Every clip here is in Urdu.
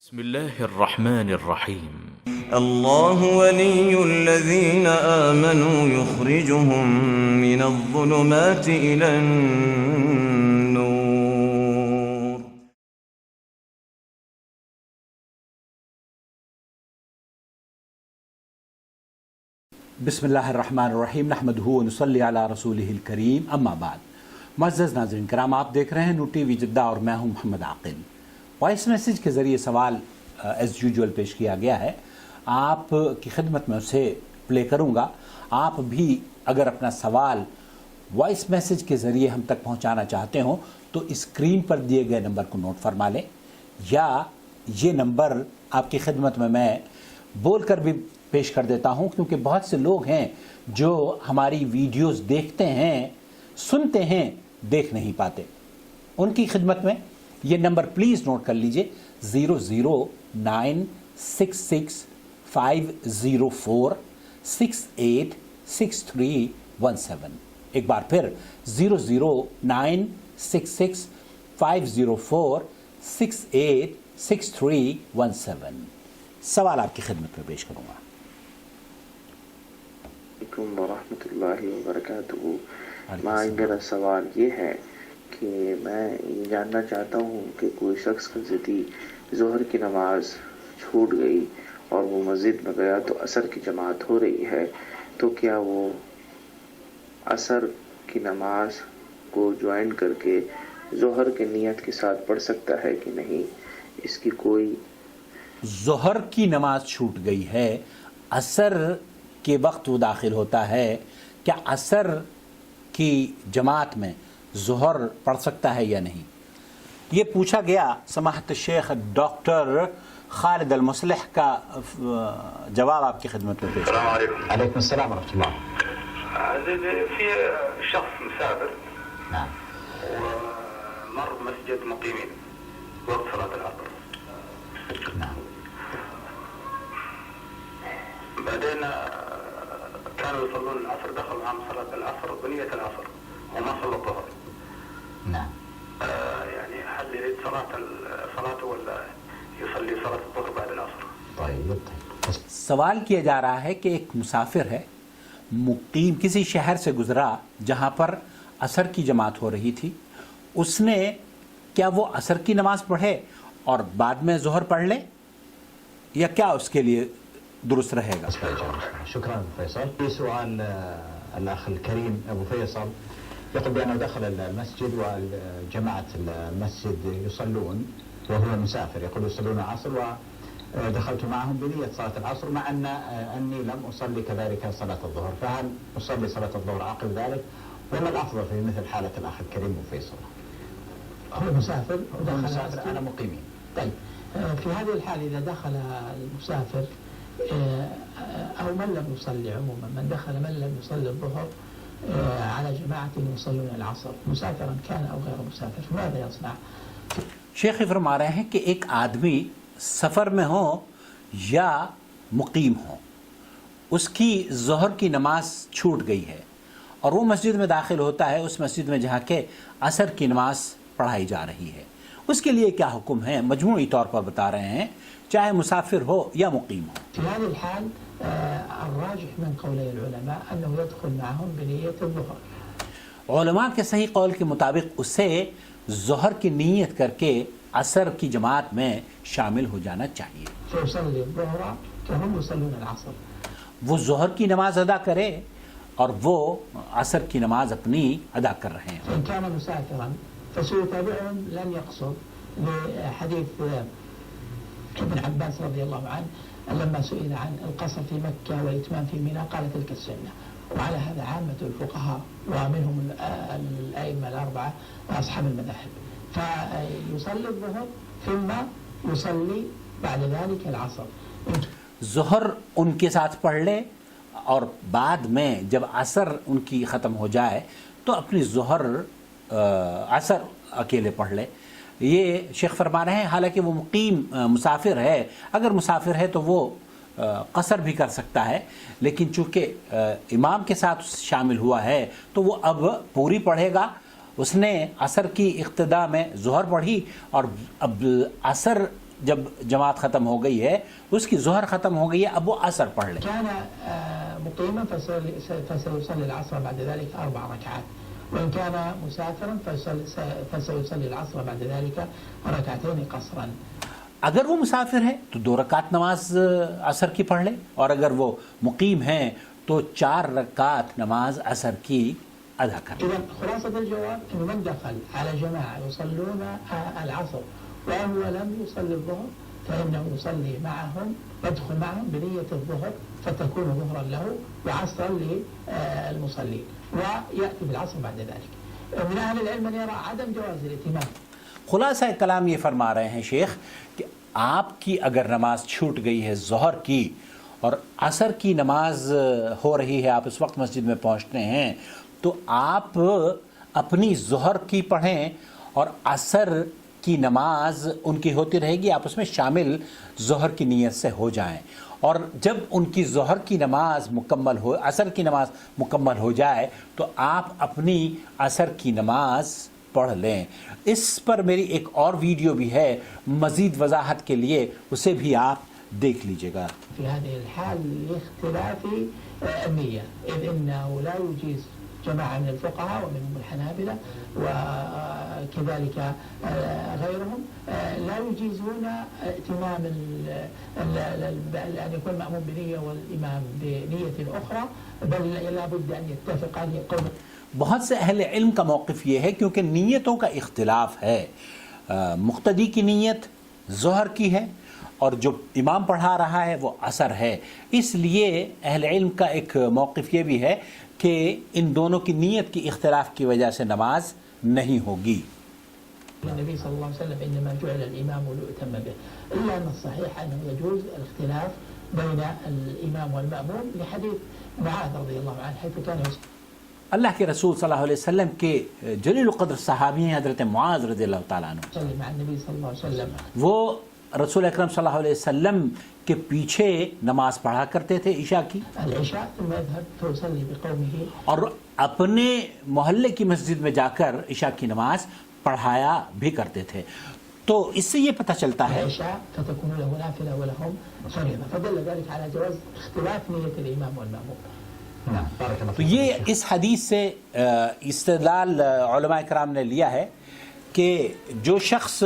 بسم الله الرحمن الرحيم الله ولي الذين آمنوا يخرجهم من الظلمات إلى النور بسم اللہ الرحمن الرحیم نحمدہ ونصلی علی رسولہ الکریم اما بعد. معزز ناظرین کرام، آپ دیکھ رہے ہیں نور ٹی وی جدہ اور میں ہوں محمد عاقل. وائس میسیج کے ذریعے سوال ایز یوجول پیش کیا گیا ہے، آپ کی خدمت میں اسے پلے کروں گا. آپ بھی اگر اپنا سوال وائس میسیج کے ذریعے ہم تک پہنچانا چاہتے ہوں تو اسکرین پر دیے گئے نمبر کو نوٹ فرما لیں، یا یہ نمبر آپ کی خدمت میں بول کر بھی پیش کر دیتا ہوں، کیونکہ بہت سے لوگ ہیں جو ہماری ویڈیوز دیکھتے ہیں، سنتے ہیں، دیکھ نہیں پاتے. ان کی خدمت میں یہ نمبر پلیز نوٹ کر لیجئے: 0096650468631. ایک بار پھر 0096650468631. سوال آپ کی خدمت میں پیش کروں گا. علیکم ورحمۃ اللہ وبرکاتہ. میرا سوال یہ ہے کہ میں یہ جاننا چاہتا ہوں کہ کوئی شخص یدی ظہر کی نماز چھوٹ گئی اور وہ مسجد میں گیا تو عصر کی جماعت ہو رہی ہے، تو کیا وہ عصر کی نماز کو جوائن کر کے ظہر کی نیت کے ساتھ پڑھ سکتا ہے کہ نہیں؟ اس کی کوئی ظہر کی نماز چھوٹ گئی ہے، عصر کے وقت وہ داخل ہوتا ہے، کیا عصر کی جماعت میں ظہر پڑھ سکتا ہے یا نہیں؟ یہ پوچھا گیا سماحت الشیخ ڈاکٹر خالد المصلح کا جواب آپ کی خدمت میں پیش. السلام عليكم. عليكم السلام ورحمة الله. عزيزي، في شخص مسافر نعم. ومر مسجد مقيمين وقت صلاة العصر، نعم. بعدين كانوا يصلون العصر، دخلوا معهم صلاة العصر بنية العصر وما صلوا الظهر. نعم. يعني هل يريد صلاته ولا يصلي صلاة الظهر بعد العصر؟ طيب. سوال کیا جا رہا ہے کہ ایک مسافر ہے، مقیم کسی شہر سے گزرا جہاں پر عصر کی جماعت ہو رہی تھی، اس نے کیا وہ عصر کی نماز پڑھے اور بعد میں ظہر پڑھ لے، یا کیا اس کے لیے درست رہے گا؟ شكرا أبو فيصل. في سؤال الأخ الكريم أبو فيصل يقول بأنه دخل المسجد وجماعة المسجد يصلون وهو مسافر، يقول يصلون العصر ودخلت معهم بنية صلاة العصر مع أني لم أصلي كذلك صلاة الظهر، فهل أصلي صلاة الظهر عقب ذلك؟ وما الأفضل في مثل حالة الأخ الكريم أبو فيصل؟ هو مسافر ودخل مسافر، أنا مقيمين. طيب، في هذه الحالة إذا دخل المسافر أو من لم يصلي عموما، من دخل من لم يصلي الظهر على جماعة يصلون العصر مسافرا كان أو غير مسافر، ماذا يصنع؟ شیخ فرما رہے ہیں کہ ایک آدمی سفر میں ہو یا مقیم ہو، اس کی ظہر کی نماز چھوٹ گئی ہے اور وہ مسجد میں داخل ہوتا ہے، اس مسجد میں جہاں کہ عصر کی نماز پڑھائی جا رہی ہے، اس کے لیے کیا حکم ہے؟ مجموعی طور پر بتا رہے ہیں، چاہے مسافر ہو یا مقیم ہو. في هذه الحال الراجح من قولي العلماء أنه يدخل معهم بنية الظهر. علماء کے صحیح قول کے مطابق اسے ظہر کی نیت کر کے عصر کی جماعت میں شامل ہو جانا چاہیے. فيصلي الظهر كهم يصلون العصر. وہ ظہر کی نماز ادا کرے اور وہ عصر کی نماز اپنی ادا کر رہے ہیں. فإن كان مسافرا فسيتابعهم لم يقصر، لحديث ابن عباس رضي الله عنه لما سئل عن القصر في مكة والإتمام في منى قال تلك السنة. وعلى هذا عامة الفقهاء ومنهم الأئمة الأربعة وأصحاب المذاهب، فيصلي الظهر ثم يصلي بعد ذلك العصر. ظہر ان کے ساتھ پڑھ لے اور بعد میں جب عصر ان کی ختم ہو جائے تو اپنی ظہر عصر اکیلے پڑھ لے. یہ شیخ فرما رہے ہیں حالانکہ وہ مقیم مسافر ہے، اگر مسافر ہے تو وہ قصر بھی کر سکتا ہے، لیکن چونکہ امام کے ساتھ شامل ہوا ہے تو وہ اب پوری پڑھے گا. اس نے عصر کی اقتدا میں ظہر پڑھی اور اب عصر جب جماعت ختم ہو گئی ہے، اس کی ظہر ختم ہو گئی ہے، اب وہ عصر پڑھ لے. كان مقيما فسيصلي العصر بعد ذلك 4 ركعات، وإن كان مسافرا فسيصلي العصر بعد ذلك 2 قصرا. اگر وہ مسافر ہے تو 2 رکعت نماز عصر کی پڑھ لے، اور اگر وہ مقیم ہیں تو 4 رکعت نماز عصر کی ادا کر لے. إذا خلاصة الجواب أن من دخل على جماعة يصلون العصر وهو لم يصلي الظهر فإنه يصلي معهم، يدخل معهم بنية الظهر فتكون ظهرا له وعصرا للمصلين، ويأتي بالعصر بعد ذلك. من أهل العلم من يرى عدم جواز الائتمام. خلاصہ کلام یہ فرما رہے ہیں شیخ کہ آپ کی اگر نماز چھوٹ گئی ہے ظہر کی اور عصر کی نماز ہو رہی ہے، آپ اس وقت مسجد میں پہنچتے ہیں، تو آپ اپنی ظہر کی پڑھیں اور عصر کی نماز ان کی ہوتی رہے گی، آپ اس میں شامل ظہر کی نیت سے ہو جائیں. اور جب ان کی ظہر کی نماز مکمل ہو، عصر کی نماز مکمل ہو جائے تو آپ اپنی عصر کی نماز پڑھ لیں. اس پر میری ایک اور ویڈیو بھی ہے مزید وضاحت کے لیے، اسے بھی آپ دیکھ لیجئے گا. في هذه الحال لاختلاف النية، إذ إنه لا يجيز جماعة من الفقهاء ومنهم الحنابلة وكذلك غيرهم لا يجيزون ائتمام أن يكون مأموم بنية والإمام بنية أخرى، بل لا بد أن يتفق عليه قول. بہت سے اہل علم کا موقف یہ ہے کیونکہ نیتوں کا اختلاف ہے. مقتدی کی نیت ظہر کی ہے اور جو امام پڑھا رہا ہے وہ عصر ہے، اس لیے اہل علم کا ایک موقف یہ بھی ہے کہ ان دونوں کی نیت کی اختلاف کی وجہ سے نماز نہیں ہوگی. النبي صلى الله عليه وسلم إنما جعل الإمام ليؤتم به، إلا أن الصحيح أنه يجوز الاختلاف بين الإمام والمأموم لحديث معاذ رضي الله عنه حيث كان اللہ کے رسول صلی اللہ علیہ وسلم کے جلیل القدر صحابی ہیں حضرت معاذ رضی اللہ تعالیٰ عنہ. يصلي مع النبي صلى الله عليه وسلم، وہ رسول اکرم صلی اللہ علیہ وسلم کے پیچھے نماز پڑھا کرتے تھے عشاء کی، العشاء ثم يذهب فيصلي بقومه، اور اپنے محلے کی مسجد میں جا کر عشاء کی نماز پڑھایا بھی کرتے تھے. تو اس سے یہ پتہ چلتا ہے العشاء فتكون له نافلة ولهم فريضة، فدل ذلك على جواز اختلاف نية الإمام والمأموم. تو یہ اس حدیث سے استدلال علماء کرام نے لیا ہے کہ جو شخص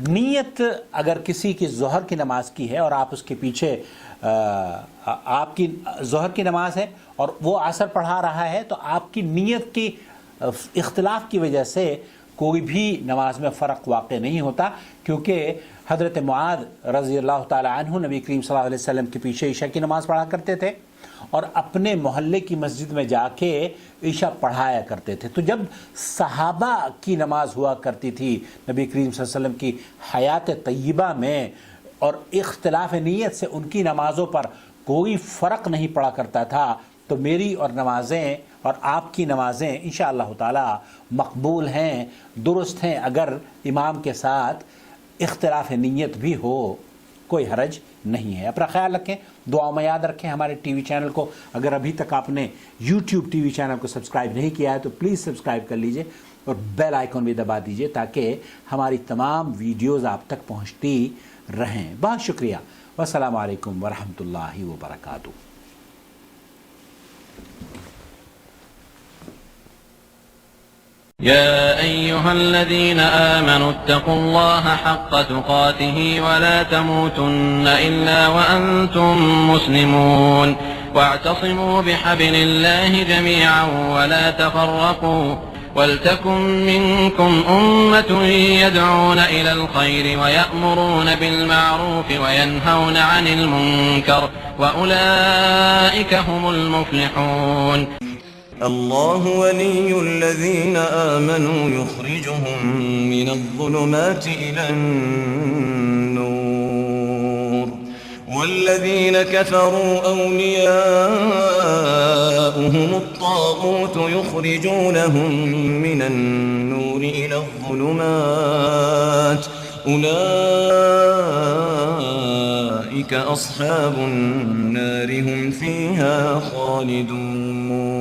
نیت اگر کسی کی ظہر کی نماز کی ہے اور آپ اس کے پیچھے آپ کی ظہر کی نماز ہے اور وہ عصر پڑھا رہا ہے، تو آپ کی نیت کی اختلاف کی وجہ سے کوئی بھی نماز میں فرق واقع نہیں ہوتا، کیونکہ حضرت معاذ رضی اللہ تعالی عنہ نبی کریم صلی اللہ علیہ وسلم کے پیچھے عشاء کی نماز پڑھا کرتے تھے اور اپنے محلے کی مسجد میں جا کے عشاء پڑھایا کرتے تھے. تو جب صحابہ کی نماز ہوا کرتی تھی نبی کریم صلی اللہ علیہ وسلم کی حیات طیبہ میں اور اختلاف نیت سے ان کی نمازوں پر کوئی فرق نہیں پڑا کرتا تھا، تو میری اور نمازیں اور آپ کی نمازیں انشاءاللہ تعالی مقبول ہیں، درست ہیں. اگر امام کے ساتھ اختلاف نیت بھی ہو کوئی حرج نہیں ہے. اپنا خیال رکھیں، دعاؤں میں یاد رکھیں. ہمارے ٹی وی چینل کو اگر ابھی تک آپ نے یوٹیوب ٹی وی چینل کو سبسکرائب نہیں کیا ہے تو پلیز سبسکرائب کر لیجئے اور بیل آئیکن بھی دبا دیجئے تاکہ ہماری تمام ویڈیوز آپ تک پہنچتی رہیں. بہت شکریہ. والسلام علیکم ورحمۃ اللہ وبرکاتہ. يا أيها الذين آمنوا اتقوا الله حق تقاته ولا تموتن إلا وأنتم مسلمون واعتصموا بحبل الله جميعا ولا تفرقوا ولتكن منكم أمة يدعون إلى الخير ويأمرون بالمعروف وينهون عن المنكر وأولئك هم المفلحون. الله ولي الذين آمنوا يخرجهم من الظلمات إلى النور والذين كفروا أولياؤهم الطاغوت يخرجونهم من النور إلى الظلمات أولئك أصحاب النار هم فيها خالدون.